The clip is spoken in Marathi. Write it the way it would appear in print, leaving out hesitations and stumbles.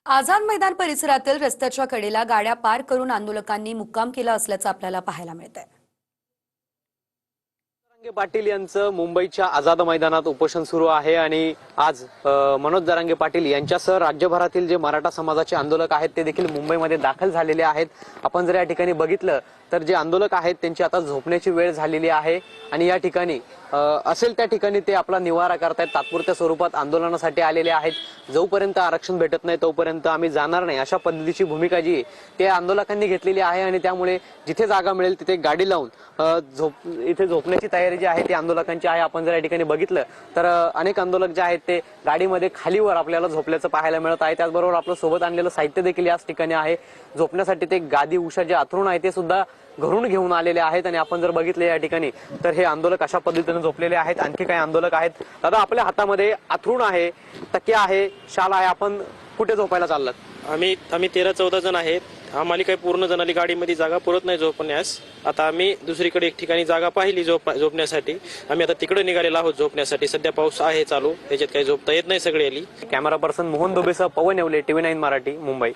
आझाद मैदान परिसरातील रस्त्याच्या कडेला गाड्या पार करून आंदोलकांनी मुक्काम केला असल्याचं आपल्याला पाहायला मिळतंय। जरांगे पाटील यांचं मुंबईच्या आझाद मैदानात उपोषण सुरू आहे आणि आज मनोज जरांगे पाटील यांच्यासह राज्यभरातील जे मराठा समाजाचे आंदोलक आहेत ते देखील मुंबईमध्ये दाखल झालेले आहेत। आपण जर या ठिकाणी बघितलं तर जे आंदोलक आहेत त्यांची आता झोपण्याची वेळ झालेली आहे आणि या ठिकाणी असेल त्या ठिकाणी ते आपला निवारा करतायत, तात्पुरत्या स्वरूपात आंदोलनासाठी आलेले आहेत। जोपर्यंत आरक्षण भेटत नाही तोपर्यंत आम्ही जाणार नाही, अशा पद्धतीची भूमिका जी ते आंदोलकांनी घेतलेली आहे आणि त्यामुळे जिथे जागा मिळेल तिथे गाडी लावून इथे झोपण्याची तयारी जी आहे ती आंदोलकांची आहे। आपण जर या ठिकाणी बघितलं तर अनेक आंदोलक जे आहेत ते गाडीमध्ये खालीवर आपल्याला झोपल्याचं पाहायला मिळत आहे। त्याचबरोबर आपलं सोबत आणलेलं साहित्य देखील याच ठिकाणी आहे। झोपण्यासाठी ते गादी उषा जे अंथरूण आहे ते सुद्धा घरून घेऊन आलेले आहेत आणि आपण जर बघितले या ठिकाणी तर हे आंदोलक अशा पद्धतीने झोपलेले आहेत। आणखी काही आंदोलक आहेत। दादा, आपल्या हातामध्ये अंथरूण आहे, तकिया आहे, शाल आहे, आपण कुठे झोपायला चाललात? आम्ही 13-14 जण आहेत। आम्हाला काही पूर्ण जणांनी गाडीमध्ये जागा पुरत नाही झोपण्यास। आता आम्ही दुसरीकडे एक ठिकाणी जागा पाहिली झोपण्यासाठी। आम्ही आता तिकडे निघालेलो आहोत झोपण्यासाठी। सध्या पाऊस आहे चालू, त्याच्यात काही झोपता येत नाही सगळी आली। कॅमेरा पर्सन मोहन दुबेसह पवन येवले, TV9 मराठी, मुंबई।